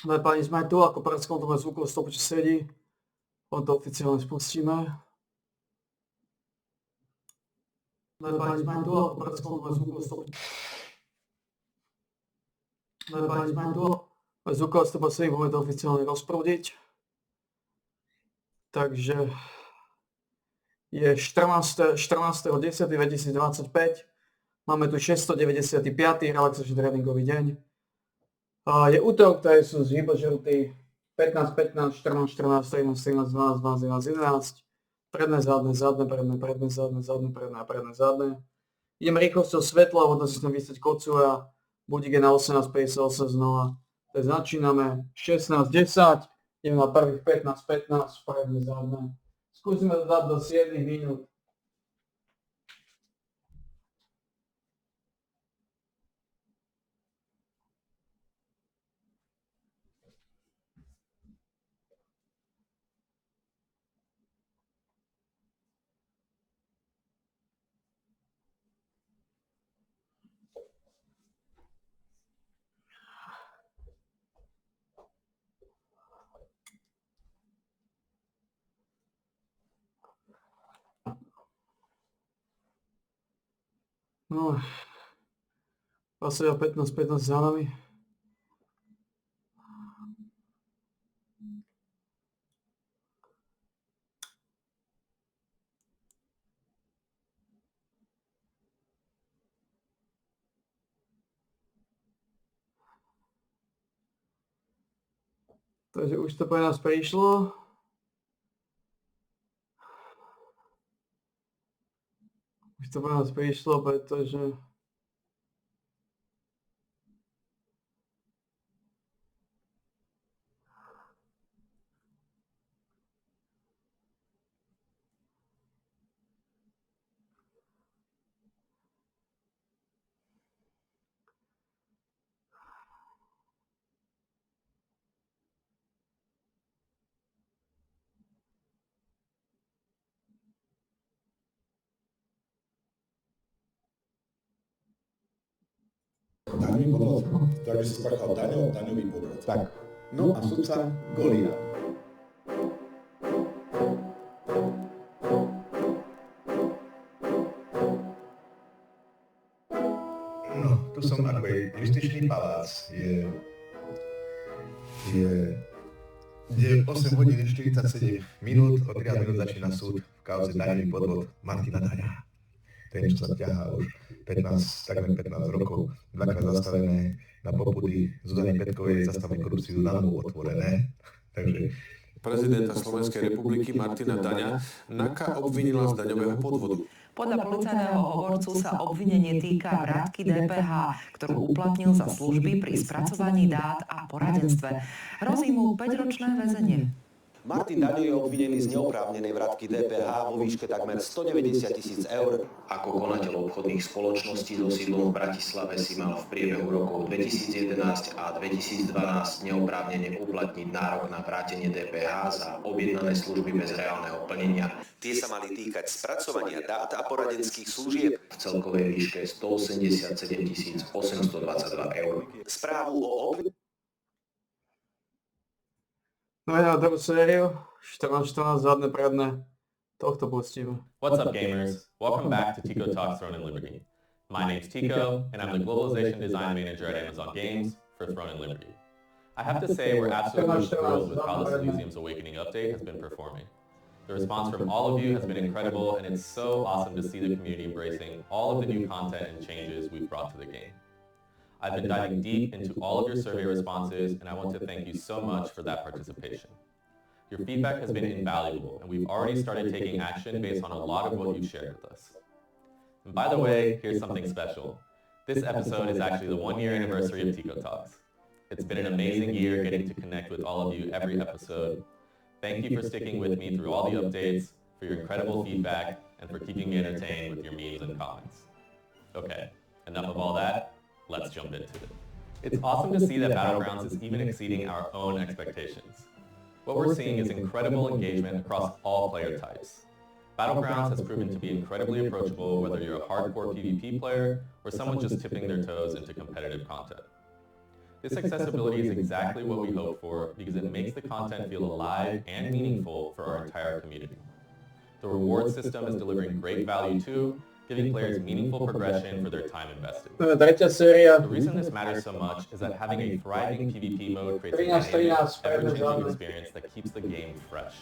Dámy páni, sme tu, ako prvá skontrolujeme zvukov, stop, či sedí. On to oficiálne spustíme. Dámy páni, sme tu, ako prvá skontrolujeme zvukov, stop. Dámy páni, sme tu, zvukov, stop, či sedí, budeme to oficiálne rozprúdiť. Takže je 14.10.2025. Máme tu 695. relaxačný tréningový deň. Je útorok, ktoré sú vypočutí 15, 15, 14, 14, 13, 13, 12, 12, 11, 11. Predné, zadné, zadné, predné, predné, zadné, zadné, predné a predné, zadné. Idem rýchlosťou svetla, hodno si tam vysieť kocu a budík je na 18.58 znova. Tak začíname 16.10, ideme na prvých 15, 15, predné, zadné. Skúsime to dať do 7 minút. No, asi 15, 15 za nami. Takže už to pre nás prišlo. Už to pre nás prišlo, pretože daňový podvod. Takže si spáchal daňový podvod. Tak. No a sudca Golina. No, tu som ako justičný palác. Je 8 hodín 47 minút, o 3 minút začína súd v kauze daňový podvod Martina Daňa. Ten, čo sa ťahá už takmer 15 rokov, dvakrát zastavené na popudy Zuzany Petkovej, zastaviť korupciu danou otvorené. Takže prezidenta Slovenskej republiky Martina Daňa NAKA obvinila z daňového podvodu. Podľa policajného hovorcu sa obvinenie týka vrátky DPH, ktorú uplatnil za služby pri spracovaní dát a poradenstve. Hrozí mu 5-ročné väzenie. Martin Daňo je obvinený z neoprávnenej vratky DPH vo výške takmer 190 000 eur. Ako konateľ obchodných spoločností so sídlom v Bratislave si mal v priebehu rokov 2011 a 2012 neoprávnene uplatniť nárok na vrátenie DPH za objednané služby bez reálneho plnenia. Tie sa mali týkať spracovania dát a poradenských služieb v celkovej výške 187 822 eur. Správu o no ja dobrú sériu, 14-14 zadné predné, tohto pustíme. What's up gamers? Welcome back to Tico Talks Throne and Liberty. My name's Tico, and I'm the Globalization Design Manager at Amazon Games for Throne and Liberty. I have to say we're absolutely thrilled with how this Elysium's Awakening update has been performing. The response from all of you has been incredible, and it's so awesome to see the community embracing all of the new content and changes we've brought to the game. I've been diving deep into all of your survey responses, and I want to thank you so much for that participation. Your feedback has been invaluable, and we've already started taking action based on a lot of what you've shared with us. And by the way, here's something special. This episode is actually the 1-year anniversary of Tico Talks. It's been an amazing year getting to connect with all of you every episode. Thank you for sticking with me through all the updates, for your incredible feedback, and for keeping me entertained with your memes and comments. Okay, enough of all that. Let's jump into it. It's awesome to see that Battlegrounds is even exceeding our own expectations. What we're seeing is incredible engagement across all player types. Battlegrounds has proven to be incredibly approachable whether you're a hardcore PvP player or someone just tipping their toes into competitive content. This accessibility is exactly what we hope for because it makes the content feel alive and meaningful for our entire community. The reward system is delivering great value too, giving players meaningful progression for their time invested. Tretia séria. The reason this matters so much is that having a thriving PvP mode creates a 13, dynamic, 13, ever-changing experience that keeps the game fresh.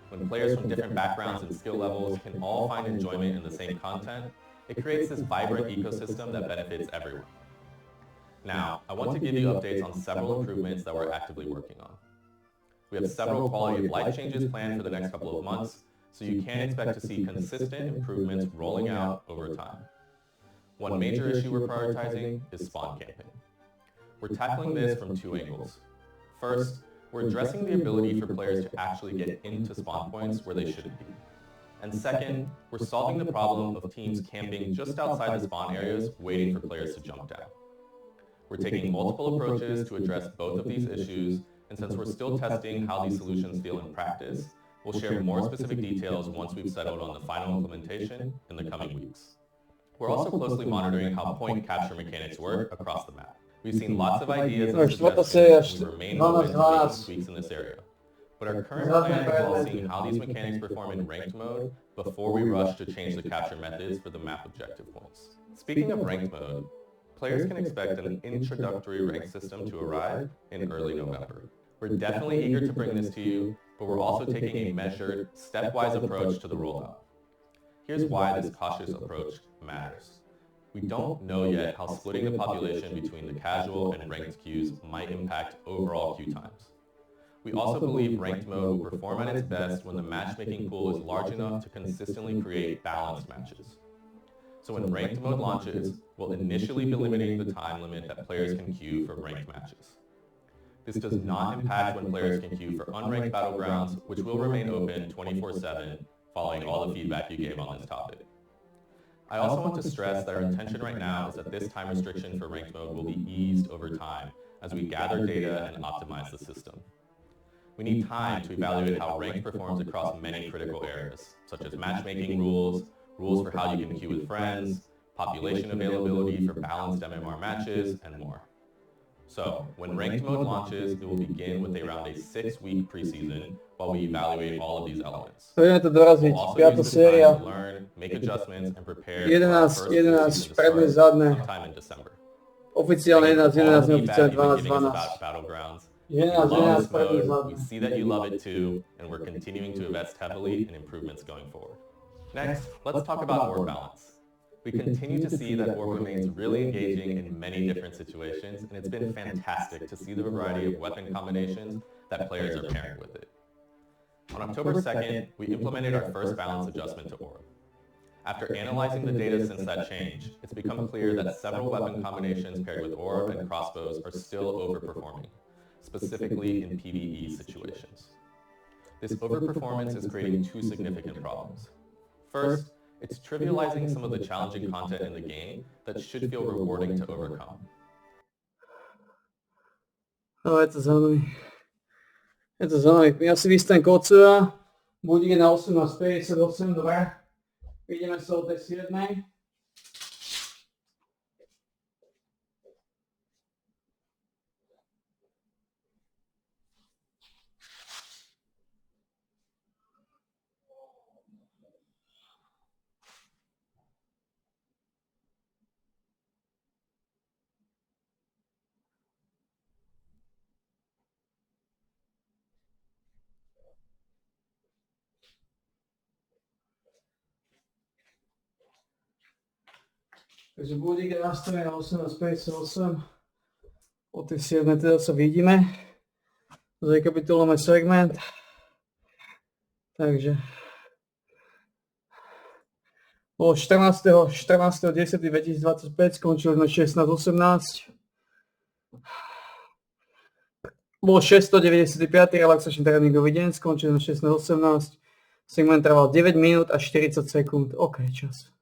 When players from different backgrounds and skill levels can all find enjoyment in the same content, it creates this vibrant ecosystem that benefits everyone. Now, I want to give you updates on several improvements that we're actively working on. We have several quality of life changes planned for the next couple of months, so you can expect to see consistent improvements rolling out over time. One major issue we're prioritizing is spawn camping. We're tackling this from two angles. First, we're addressing the ability for players to actually get into spawn points where they shouldn't be. And second, we're solving the problem of teams camping just outside the spawn areas waiting for players to jump down. We're taking multiple approaches to address both of these issues, and since we're still testing how these solutions feel in practice, we'll share more specific details once we've settled on the final implementation in the coming weeks. We're also closely monitoring how point capture mechanics work across the map. We've seen lots of ideas and suggestions, and we remain open to making tweaks in this area. But our current plan involves seeing how these mechanics perform in ranked mode before we rush to change the capture methods for the map objective points. Speaking of ranked mode, players can expect an introductory rank system to arrive in early November. We're definitely eager to bring this to you, but we're also taking a measured, stepwise approach to the rollout. Here's why this cautious approach matters. We don't know yet how splitting the population between the casual and ranked queues might impact overall queue times. We also believe ranked mode will perform at its best when the matchmaking pool is large enough to consistently create balanced matches. So when ranked mode launches, we'll initially be limiting the time limit that players can queue for ranked matches. This does not impact when players can queue for unranked battlegrounds, which will remain open 24/7 following all the feedback you gave on this topic. I also want to stress that our intention right now is that this time restriction for ranked mode will be eased over time as we gather data and optimize the system. We need time to evaluate how ranked performs across many critical areas, such as matchmaking rules, rules for how you can queue with friends, population availability for balanced MMR matches, and more. So, when ranked mode launches, it will begin with around a 6-week preseason while we evaluate all of these elements. Poďme to doraziť. We'll also Piata use this séria. time to learn, make adjustments, and prepare for our 11, first 11, season to predné, start zadné. sometime in December. Oficiálne 11, 11, All the neoficiálne feedback you've been 12, giving us 12. about Battlegrounds. 11, We love 11, this predné, mode, we zadné. see that you love it too, and we're continuing to invest heavily in improvements going forward. Next, let's talk about orb balance. We continue to see that orb remains really engaging in many different situations, and it's been fantastic to see the variety of weapon combinations that players are pairing with it. On October 2nd, we implemented our first balance adjustment to orb. After analyzing the data since that change, it's become clear that several weapon combinations paired with orb and crossbows are still overperforming, specifically in PvE situations. This overperformance is creating two significant problems. First, it's trivializing some of the challenging content in the game that should feel rewarding to overcome. No, je to zaujímavé. Je to zaujímavé. Ja si vystanem Kocua. Budík na 18:58, dobre. Vidíme sa o tej 7. Takže budík je nastavený na 18:58. O tej 7 teda sa vidíme. Zrekapitulujeme segment. Takže bolo 14.10.2025, skončili sme 16:18. Bol 695. relaxačný tréningový deň, skončili sme 16:18. Segment trval 9 minút a 40 sekúnd. OK, čas.